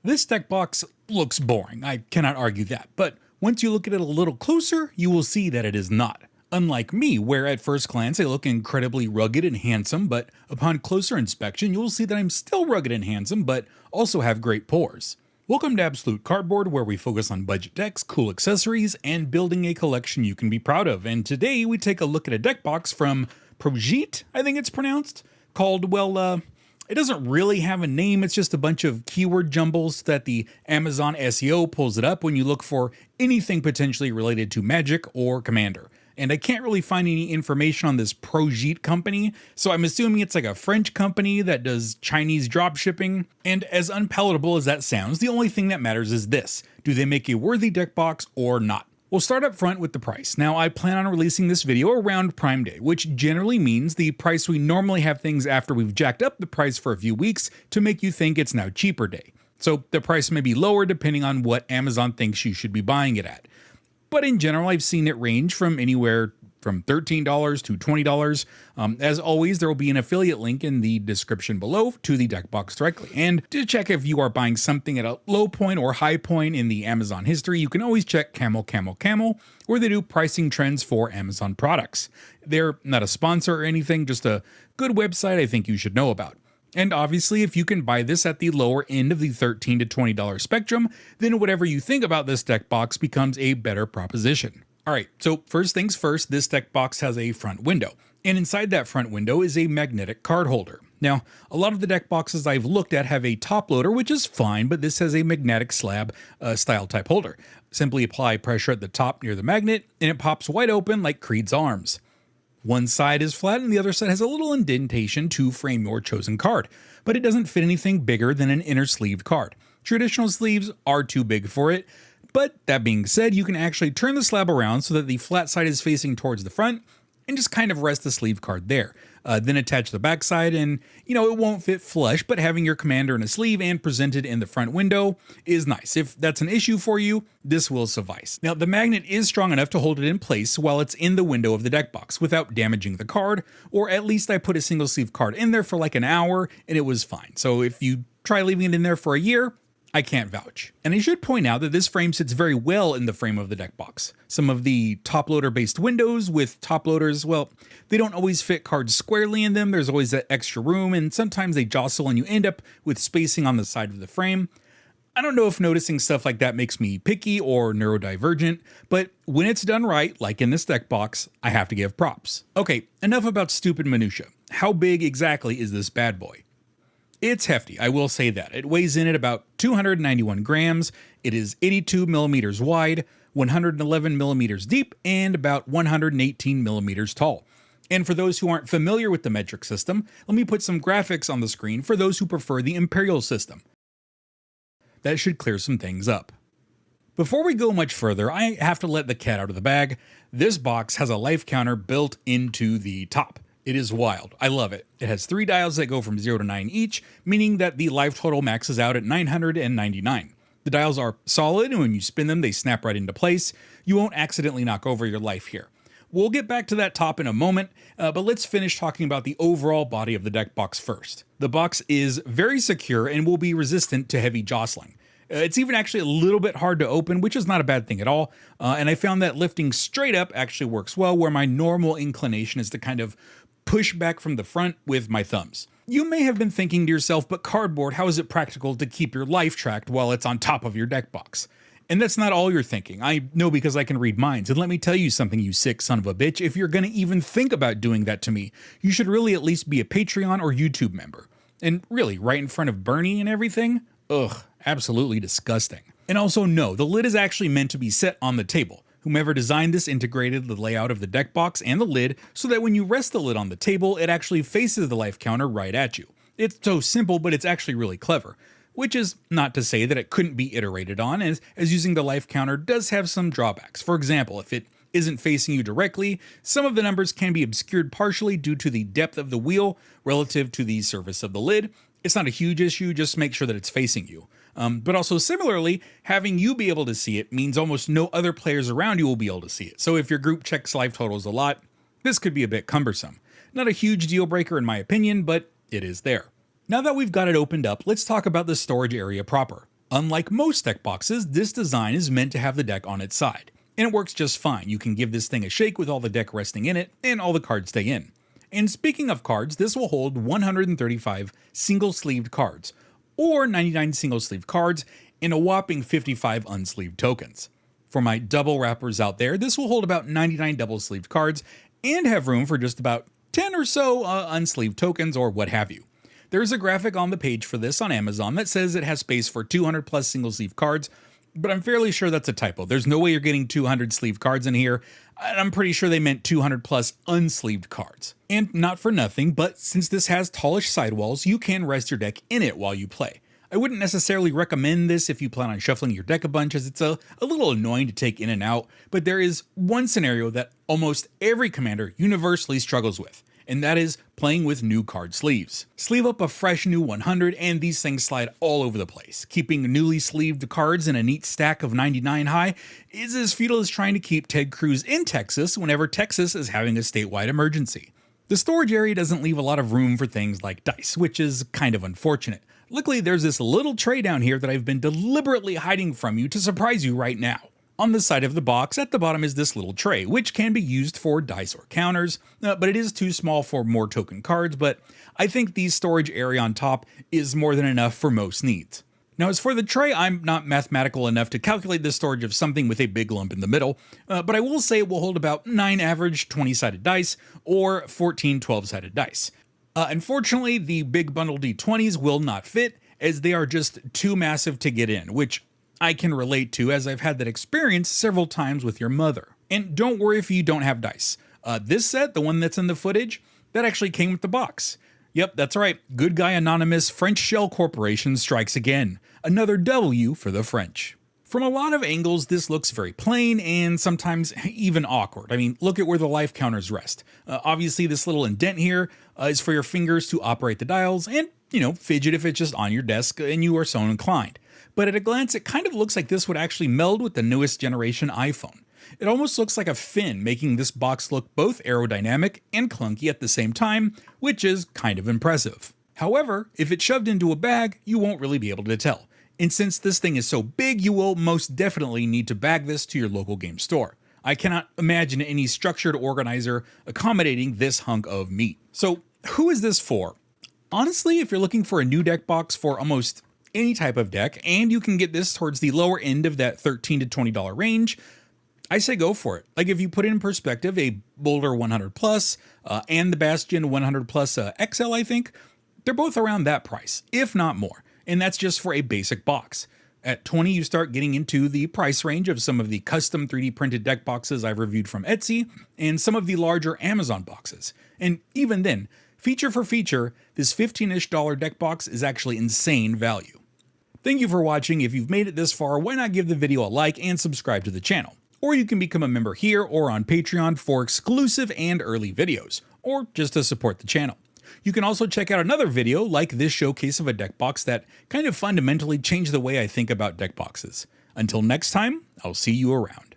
This deck box looks boring, I cannot argue that, but once you look at it a little closer, you will see that it is not. Unlike me, where at first glance I look incredibly rugged and handsome, but upon closer inspection you will see that I'm still rugged and handsome, but also have great pores. Welcome to Absolute Cardboard, where we focus on budget decks, cool accessories, and building a collection you can be proud of. And today we take a look at a deck box from Proijeut, I think it's pronounced, called, it doesn't really have a name, it's just a bunch of keyword jumbles that the Amazon SEO pulls it up when you look for anything potentially related to Magic or Commander. And I can't really find any information on this Proijeut company, so I'm assuming it's like a French company that does Chinese drop shipping. And as unpalatable as that sounds, the only thing that matters is this: do they make a worthy deck box or not? We'll start up front with the price. Now, I plan on releasing this video around Prime Day, which generally means the price we normally have things after we've jacked up the price for a few weeks to make you think it's now cheaper day. So the price may be lower depending on what Amazon thinks you should be buying it at. But in general, I've seen it range from anywhere from $13 to $20. As always, there will be an affiliate link in the description below to the deck box directly. And to check if you are buying something at a low point or high point in the Amazon history, you can always check Camel, where they do pricing trends for Amazon products. They're not a sponsor or anything, just a good website I think you should know about. And obviously, if you can buy this at the lower end of the $13 to $20 spectrum, then whatever you think about this deck box becomes a better proposition. Alright, so first things first, this deck box has a front window, and inside that front window is a magnetic card holder. Now, a lot of the deck boxes I've looked at have a top loader, which is fine, but this has a magnetic slab style type holder. Simply apply pressure at the top near the magnet, and it pops wide open like Creed's arms. One side is flat and the other side has a little indentation to frame your chosen card, but it doesn't fit anything bigger than an inner sleeved card. Traditional sleeves are too big for it, but that being said, you can actually turn the slab around so that the flat side is facing towards the front and just kind of rest the sleeve card there. Then attach the back side and, it won't fit flush, but having your commander in a sleeve and presented in the front window is nice. If that's an issue for you, this will suffice. Now, the magnet is strong enough to hold it in place while it's in the window of the deck box without damaging the card, or at least I put a single sleeve card in there for like an hour and it was fine. So if you try leaving it in there for a year, I can't vouch. And I should point out that this frame sits very well in the frame of the deck box. Some of the top loader based windows with top loaders, well, they don't always fit cards squarely in them. There's always that extra room, and sometimes they jostle and you end up with spacing on the side of the frame. I don't know if noticing stuff like that makes me picky or neurodivergent, but when it's done right, like in this deck box, I have to give props. Okay, enough about stupid minutia. How big exactly is this bad boy? It's hefty, I will say that. It weighs in at about 291 grams, it is 82 millimeters wide, 111 millimeters deep, and about 118 millimeters tall. And for those who aren't familiar with the metric system, let me put some graphics on the screen for those who prefer the imperial system. That should clear some things up. Before we go much further, I have to let the cat out of the bag. This box has a life counter built into the top. It is wild. I love it. It has 3 dials that go from 0 to 9 each, meaning that the life total maxes out at 999. The dials are solid, and when you spin them, they snap right into place. You won't accidentally knock over your life here. We'll get back to that top in a moment, but let's finish talking about the overall body of the deck box first. The box is very secure and will be resistant to heavy jostling. It's even actually a little bit hard to open, which is not a bad thing at all, and I found that lifting straight up actually works well, where my normal inclination is to kind of push back from the front with my thumbs. You may have been thinking to yourself, but cardboard, how is it practical to keep your life tracked while it's on top of your deck box? And that's not all you're thinking. I know because I can read minds, and let me tell you something, you sick son of a bitch. If you're gonna even think about doing that to me, you should really at least be a Patreon or YouTube member. And really, right in front of Bernie and everything? Ugh, absolutely disgusting. And also no, the lid is actually meant to be set on the table. Whomever designed this integrated the layout of the deck box and the lid so that when you rest the lid on the table, it actually faces the life counter right at you. It's so simple, but it's actually really clever. Which is not to say that it couldn't be iterated on, as using the life counter does have some drawbacks. For example, if it isn't facing you directly, some of the numbers can be obscured partially due to the depth of the wheel relative to the surface of the lid. It's not a huge issue, just make sure that it's facing you. But also similarly, having you be able to see it means almost no other players around you will be able to see it. So if your group checks life totals a lot, this could be a bit cumbersome. Not a huge deal breaker in my opinion, but it is there. Now that we've got it opened up, let's talk about the storage area proper. Unlike most deck boxes, this design is meant to have the deck on its side, and it works just fine. You can give this thing a shake with all the deck resting in it, and all the cards stay in. And speaking of cards, this will hold 135 single-sleeved cards, or 99 single-sleeved cards, and a whopping 55 unsleeved tokens. For my double wrappers out there, this will hold about 99 double-sleeved cards, and have room for just about 10 or so unsleeved tokens or what have you. There's a graphic on the page for this on Amazon that says it has space for 200 plus single sleeve cards, but I'm fairly sure that's a typo. There's no way you're getting 200 sleeve cards in here, and I'm pretty sure they meant 200 plus unsleeved cards. And not for nothing, but since this has tallish sidewalls, you can rest your deck in it while you play. I wouldn't necessarily recommend this if you plan on shuffling your deck a bunch, as it's a little annoying to take in and out, but there is one scenario that almost every commander universally struggles with, and that is playing with new card sleeves. Sleeve up a fresh new 100 and these things slide all over the place. Keeping newly sleeved cards in a neat stack of 99 high is as futile as trying to keep Ted Cruz in Texas whenever Texas is having a statewide emergency. The storage area doesn't leave a lot of room for things like dice, which is kind of unfortunate. Luckily, there's this little tray down here that I've been deliberately hiding from you to surprise you right now. On the side of the box, at the bottom is this little tray, which can be used for dice or counters, but it is too small for more token cards, but I think the storage area on top is more than enough for most needs. Now, as for the tray, I'm not mathematical enough to calculate the storage of something with a big lump in the middle, but I will say it will hold about 9 average 20-sided dice or 14 12-sided dice. Unfortunately, the big bundle D20s will not fit, as they are just too massive to get in, which I can relate to, as I've had that experience several times with your mother. And don't worry if you don't have dice. This set, the one that's in the footage, that actually came with the box. Yep, that's right. Good Guy Anonymous French Shell Corporation strikes again. Another W for the French. From a lot of angles, this looks very plain and sometimes even awkward. I mean, look at where the life counters rest. Obviously, this little indent here is for your fingers to operate the dials and, fidget if it's just on your desk and you are so inclined. But at a glance, it kind of looks like this would actually meld with the newest generation iPhone. It almost looks like a fin, making this box look both aerodynamic and clunky at the same time, which is kind of impressive. However, if it's shoved into a bag, you won't really be able to tell. And since this thing is so big, you will most definitely need to bag this to your local game store. I cannot imagine any structured organizer accommodating this hunk of meat. So, who is this for? Honestly, if you're looking for a new deck box for almost any type of deck, and you can get this towards the lower end of that $13 to $20 range, I say go for it. Like, if you put it in perspective, a Boulder 100 Plus and the Bastion 100 Plus XL, I think, they're both around that price, if not more. And that's just for a basic box. At $20, you start getting into the price range of some of the custom 3D printed deck boxes I've reviewed from Etsy, and some of the larger Amazon boxes. And even then, feature for feature, this $15-ish deck box is actually insane value. Thank you for watching. If you've made it this far, why not give the video a like and subscribe to the channel? Or you can become a member here or on Patreon for exclusive and early videos, or just to support the channel. You can also check out another video like this showcase of a deck box that kind of fundamentally changed the way I think about deck boxes. Until next time, I'll see you around.